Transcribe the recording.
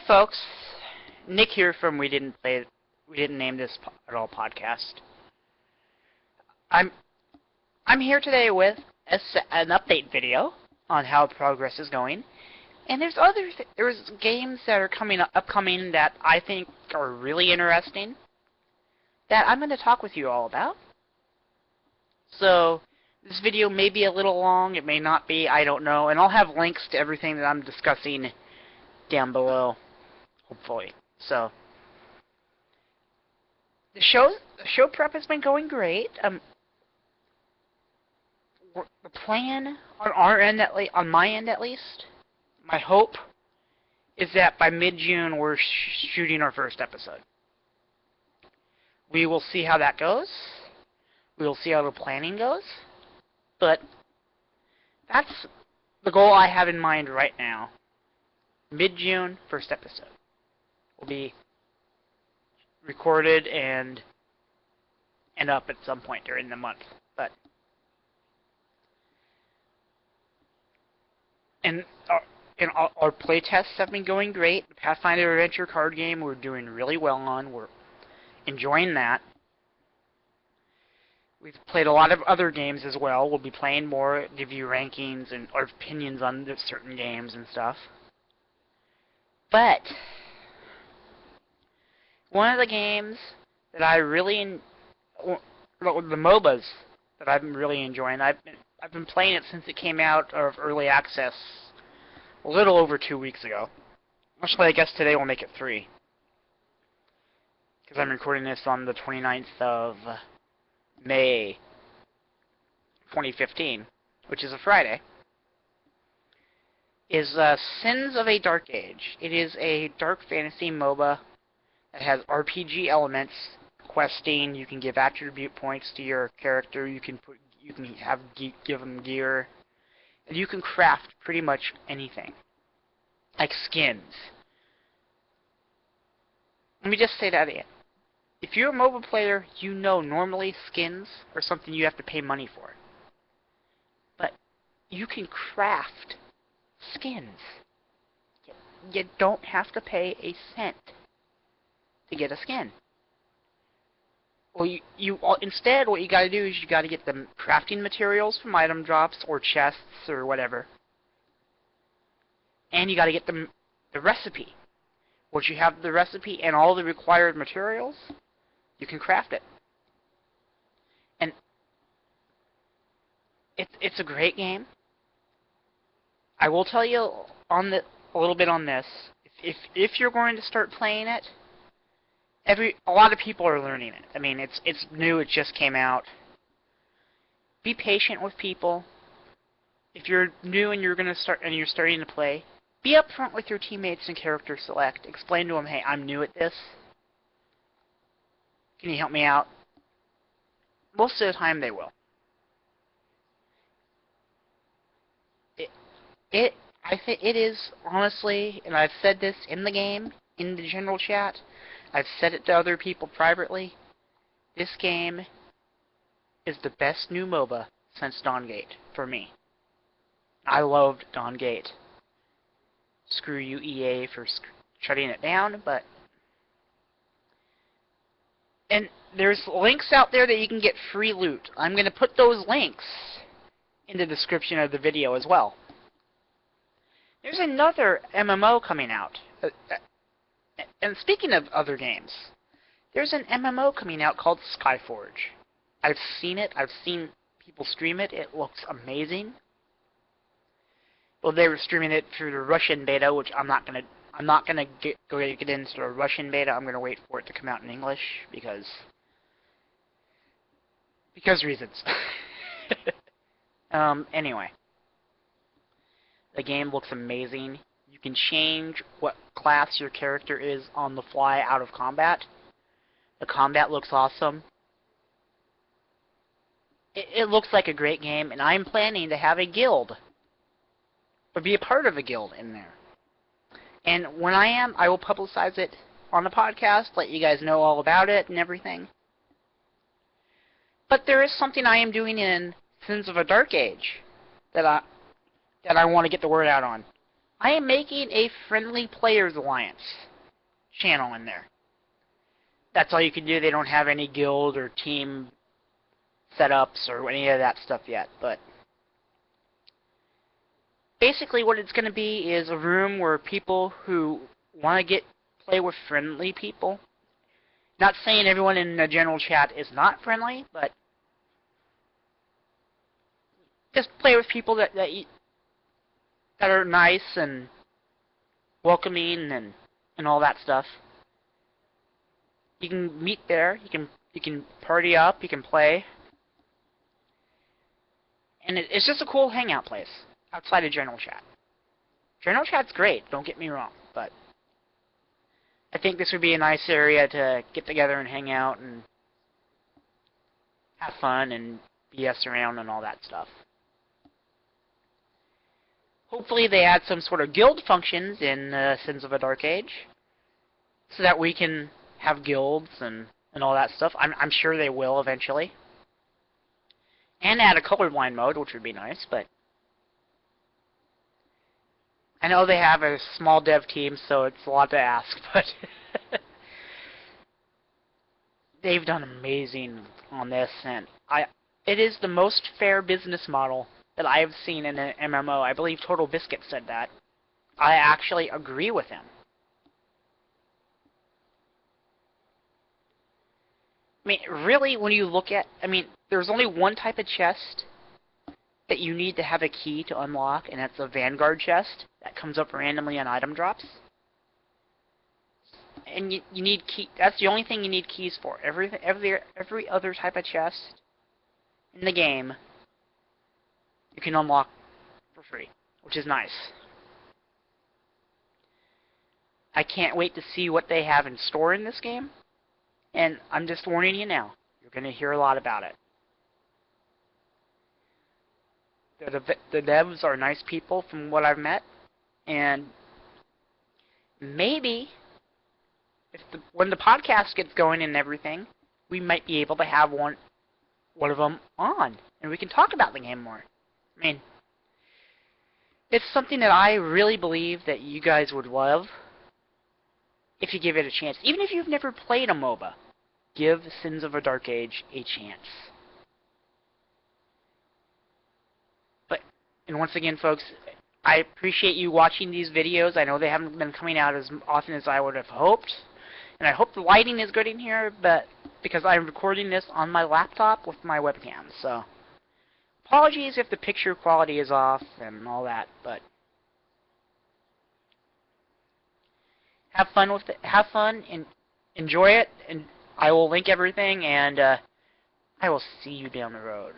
folks, Nick here from We Didn't Name This at All podcast. I'm here today with an update video on how progress is going, and there's games that are upcoming that I think are really interesting that I'm going to talk with you all about. So this video may be a little long, it may not be, I don't know, and I'll have links to everything that I'm discussing down below, hopefully. So the show prep has been going great. The plan on our end, on my end at least, my hope is that by mid-June we're shooting our first episode. We will see how that goes. We will see how the planning goes. But that's the goal I have in mind right now. Mid-June, first episode will be recorded and up at some point during the month. But our playtests have been going great. The Pathfinder Adventure card game we're doing really well on. We're enjoying that. We've played a lot of other games as well. We'll be playing more, give you rankings and our opinions on certain games and stuff. But one of the games that I really, the MOBAs that I've been really enjoying, I've been playing it since it came out of early access a little over 2 weeks ago. Actually, I guess today will make it 3. Because I'm recording this on the 29th of May 2015, which is a Friday, is Sins of a Dark Age. It is a dark fantasy MOBA that has RPG elements, questing. You can give attribute points to your character. You can give them gear, and you can craft pretty much anything, like skins. Let me just say that again. If you're a MOBA player, you know normally skins are something you have to pay money for. But you can craft skins. You don't have to pay a cent to get a skin. Well, instead, what you gotta do is you gotta get the crafting materials from item drops or chests or whatever. And you gotta get the recipe. Once you have the recipe and all the required materials, you can craft it. And it's a great game. I will tell you a little bit on this. If you're going to start playing it, a lot of people are learning it. I mean, it's new, it just came out. Be patient with people. If you're new and you're starting to play, be upfront with your teammates and character select. Explain to them, hey, I'm new at this. Can you help me out? Most of the time they will. I think it is, honestly, and I've said this in the game, in the general chat, I've said it to other people privately, this game is the best new MOBA since Dawngate, for me. I loved Dawngate. Screw you, EA, for shutting it down, but... And there's links out there that you can get free loot. I'm going to put those links in the description of the video as well. There's another MMO coming out. And speaking of other games, there's an MMO coming out called Skyforge. I've seen it. I've seen people stream it. It looks amazing. Well, they were streaming it through the Russian beta, which I'm not gonna get into the Russian beta. I'm gonna wait for it to come out in English because reasons. Anyway, the game looks amazing. You can change what class your character is on the fly out of combat. The combat looks awesome. It looks like a great game, and I'm planning to have a guild, or be a part of a guild in there. And when I am, I will publicize it on the podcast, let you guys know all about it and everything. But there is something I am doing in Sins of a Dark Age that I want to get the word out on. I am making a Friendly Players Alliance channel in there. That's all you can do. They don't have any guild or team setups or any of that stuff yet, but basically what it's going to be is a room where people who want to play with friendly people. Not saying everyone in the general chat is not friendly, but just play with people that are nice and welcoming and all that stuff. You can meet there. You can party up. You can play, and it's just a cool hangout place outside of general chat. General chat's great. Don't get me wrong, but I think this would be a nice area to get together and hang out and have fun and BS around and all that stuff. Hopefully they add some sort of guild functions in Sins of a Dark Age, so that we can have guilds and all that stuff. I'm sure they will eventually. And add a colorblind mode, which would be nice, but I know they have a small dev team, so it's a lot to ask, but they've done amazing on this, and it is the most fair business model that I have seen in an MMO. I believe Total Biscuit said that. I actually agree with him. I mean, really, when you look at, there's only one type of chest that you need to have a key to unlock, and that's a Vanguard chest that comes up randomly on item drops. And you need key. That's the only thing you need keys for. Every other type of chest in the game you can unlock for free, which is nice. I can't wait to see what they have in store in this game, and I'm just warning you now. You're going to hear a lot about it. The devs are nice people from what I've met, and maybe when the podcast gets going and everything, we might be able to have one of them on, and we can talk about the game more. I mean, it's something that I really believe that you guys would love if you give it a chance. Even if you've never played a MOBA, give Sins of a Dark Age a chance. And once again, folks, I appreciate you watching these videos. I know they haven't been coming out as often as I would have hoped. And I hope the lighting is good in here, but because I'm recording this on my laptop with my webcam. So, apologies if the picture quality is off and all that, but have fun with it. Have fun and enjoy it. And I will link everything, and I will see you down the road.